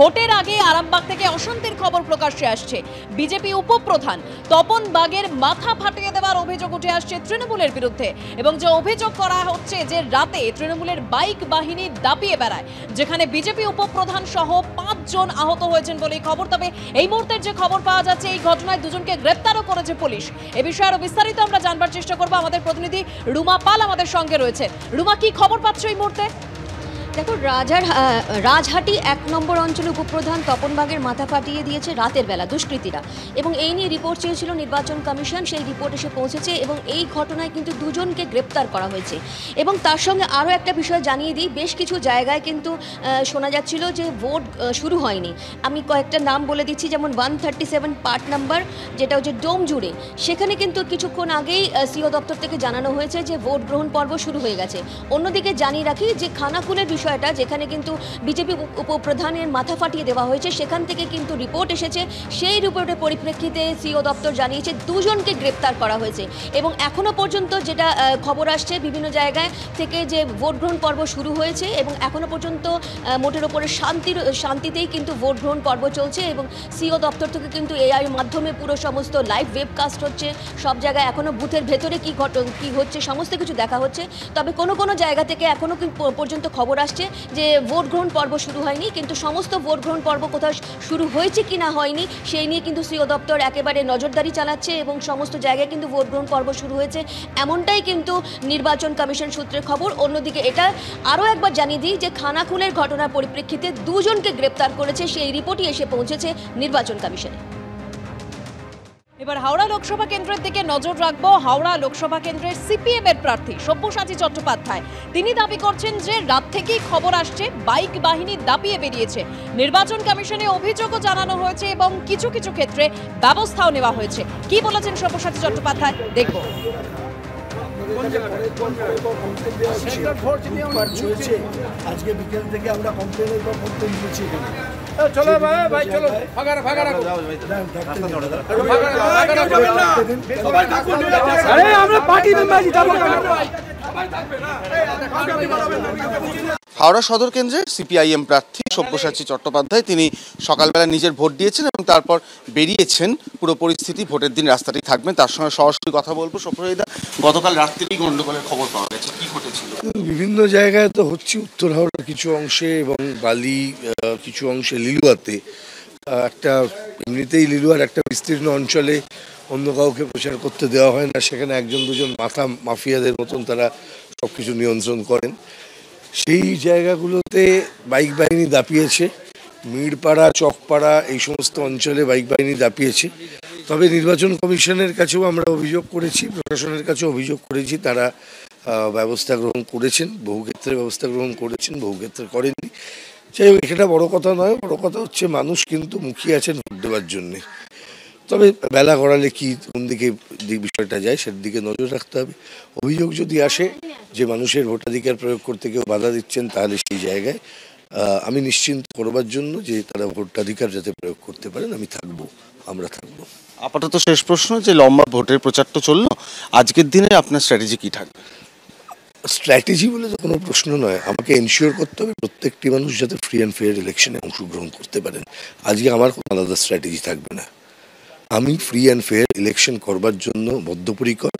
ভোটের আগে আরামবাগ থেকে অশান্তির খবর প্রকাশ্যে আসছে। বিজেপি উপপ্রধান তপন বাগের মাথা ফাটিয়ে দেওয়ার অভিযোগ উঠে আসছে তৃণমূলের বিরুদ্ধে, এবং যে অভিযোগ করা হচ্ছে যে রাতে তৃণমূলের বাইক বাহিনী দাপিয়ে বেড়ায়, যেখানে বিজেপি উপপ্রধান সহ 5 জন আহত হয়েছেন বলেই খবর। তবে এই মুহূর্তের যে খবর পাওয়া যাচ্ছে, এই ঘটনায় দুজনকে গ্রেপ্তারও করেছে পুলিশ। এ বিষয়ে আরো বিস্তারিত আমরা জানবার চেষ্টা করব। আমাদের প্রতিনিধি রুমা পাল আমাদের সঙ্গে রয়েছে। রুমা, কি খবর পাচ্ছ এই মুহূর্তে? দেখো, রাজহাটি 1 নম্বর অঞ্চলে উপপ্রধান তপন বাগের মাথা ফাটিয়ে দিয়েছে রাতের বেলা দুষ্কৃতীরা, এবং এই নিয়ে রিপোর্ট চেয়েছিল নির্বাচন কমিশন। সেই রিপোর্ট এসে পৌঁছেছে এবং এই ঘটনায় কিন্তু দুজনকে গ্রেপ্তার করা হয়েছে। এবং তার সঙ্গে আরও একটা বিষয় জানিয়ে দিই, বেশ কিছু জায়গায় কিন্তু শোনা যাচ্ছিল যে ভোট শুরু হয়নি। আমি কয়েকটা নাম বলে দিচ্ছি, যেমন 137 পার্ট নাম্বার, যেটা হচ্ছে ডোম জুড়ে, সেখানে কিন্তু কিছুক্ষণ আগেই সিও দপ্তর থেকে জানানো হয়েছে যে ভোট গ্রহণ পর্ব শুরু হয়ে গেছে। অন্যদিকে জানিয়ে রাখি যে খানাকুলের বিষয়টা, যেখানে কিন্তু বিজেপি উপপ্রধানের মাথা ফাটিয়ে দেওয়া হয়েছে, সেখান থেকে কিন্তু রিপোর্ট এসেছে। সেই রিপোর্টের পরিপ্রেক্ষিতে সিও দপ্তর জানিয়েছে দুজনকে গ্রেপ্তার করা হয়েছে। এবং এখনো পর্যন্ত যেটা খবর আসছে বিভিন্ন জায়গায় থেকে, যে ভোট গ্রহণ পর্ব শুরু হয়েছে এবং এখনো পর্যন্ত মোটের ওপরে শান্তিতেই কিন্তু ভোট গ্রহণ পর্ব চলছে। এবং সিও দপ্তর থেকে কিন্তু এআই মাধ্যমে পুরো সমস্ত লাইভ ওয়েবকাস্ট হচ্ছে, সব জায়গায় এখনো বুথের ভেতরে কি হচ্ছে সমস্ত কিছু দেখা হচ্ছে। তবে কোনো জায়গা থেকে এখনো পর্যন্ত খবর আসছে যে ভোট গ্রহণ পর্ব শুরু হয়নি, কিন্তু সমস্ত ভোট গ্রহণ পর্ব কোথাও শুরু হয়েছে কি না হয়নি সেই নিয়ে কিন্তু সিও দপ্তর একেবারে নজরদারি চালাচ্ছে, এবং সমস্ত জায়গায় কিন্তু ভোট গ্রহণ পর্ব শুরু হয়েছে, এমনটাই কিন্তু নির্বাচন কমিশন সূত্রে খবর। অন্যদিকে এটা আরও একবার জানিয়ে দিই যে খানাকুলের ঘটনার পরিপ্রেক্ষিতে দুজনকে গ্রেপ্তার করেছে, সেই রিপোর্টই এসে পৌঁছেছে নির্বাচন কমিশনে। এবার হাওড়া লোকসভা কেন্দ্রের দিকে নজর রাখবো। হাওড়া লোকসভা কেন্দ্রের সিপিএম এর প্রার্থী সব্যসাচী চট্টোপাধ্যায় তিনি দাবি করছেন যে রাত থেকেই খবর আসছে বাইক বাহিনী দাপিয়ে বেরিয়েছে। নির্বাচন কমিশনে অভিযোগও জানানো হয়েছে এবং কিছু কিছু ক্ষেত্রে ব্যবস্থাও নেওয়া হয়েছে। কি বলেছেন সব্যসাচী চট্টোপাধ্যায়, দেখব। আজকে বিকেল থেকে আমরা কমপ্লেনের পর কমপ্লেন দিয়েছি। চলো ভাই চলো, ফাঁকা রাখো। আরে আমরা পার্টি মেম্বার যাবো। হাওড়া সদর কেন্দ্রের সিপিআইএম প্রার্থী সব্যসাচী চট্টোপাধ্যায় তিনি সকালবেলা নিজের ভোট দিয়েছেন এবং তারপর বেরিয়েছেন। পুরো পরিস্থিতি ভোটের দিন রাস্তাতেই থাকবেন, তার সঙ্গে সরাসরি কথা বলবো। সব্যসাচীদা, গতকাল রাত্রেই গন্ডগোলের খবর পাওয়া গেছে, কি ঘটেছিল? বিভিন্ন জায়গায় তো হচ্ছে, উত্তর হাওড়ার কিছু অংশে এবং বালি কিছু অংশে, লিলুয়াতে একটা, এমনিতেই লিলুয়ার একটা বিস্তীর্ণ অঞ্চলে অন্য কাউকে প্রচার করতে দেওয়া হয় না, সেখানে একজন দুজন মাথা মাফিয়াদের মতন তারা সব কিছু নিয়ন্ত্রণ করেন। সেই জায়গাগুলোতে বাইক বাহিনী দাপিয়েছে, মিড়পাড়া, চকপাড়া, এই সমস্ত অঞ্চলে বাইক বাহিনী দাপিয়েছে। তবে নির্বাচন কমিশনের কাছেও আমরা অভিযোগ করেছি, প্রশাসনের কাছেও অভিযোগ করেছি, তারা ব্যবস্থা গ্রহণ করেছেন, বহু ক্ষেত্রে ব্যবস্থা গ্রহণ করেছেন, বহু ক্ষেত্রে করেননি। যাই হোক, এটা বড় কথা নয়, বড় কথা হচ্ছে মানুষ কিন্তু মুখিয়ে আছেন ভোট দেওয়ার জন্যে। তবে বেলা গড়ালে কোন দিকে বিষয়টা যায় সেটার দিকে নজর রাখতে হবে। অভিযোগ যদি আসে যে মানুষের ভোটাধিকার প্রয়োগ করতে কেউ বাধা দিচ্ছেন, তাহলে সেই জায়গায় আমি নিশ্চিন্ত করবার জন্য যে তারা ভোটাধিকার যাতে প্রয়োগ করতে পারেন আমরা থাকবো। আপাতত শেষ প্রশ্ন, যে লম্বা ভোটের প্রচার তো চললো, আজকের দিনে আপনার স্ট্র্যাটেজি কি থাকবে? স্ট্র্যাটেজি বলে তো কোনো প্রশ্ন নয়, আমাকে এনশিওর করতে হবে প্রত্যেকটি মানুষ যাতে ফ্রি অ্যান্ড ফেয়ার ইলেকশনে অংশগ্রহণ করতে পারেন। আজকে আমার কোনো আলাদা স্ট্র্যাটেজি থাকবে না, আমি ফ্রি অ্যান্ড ফেয়ার ইলেকশন করবার জন্য বদ্ধপরিকর।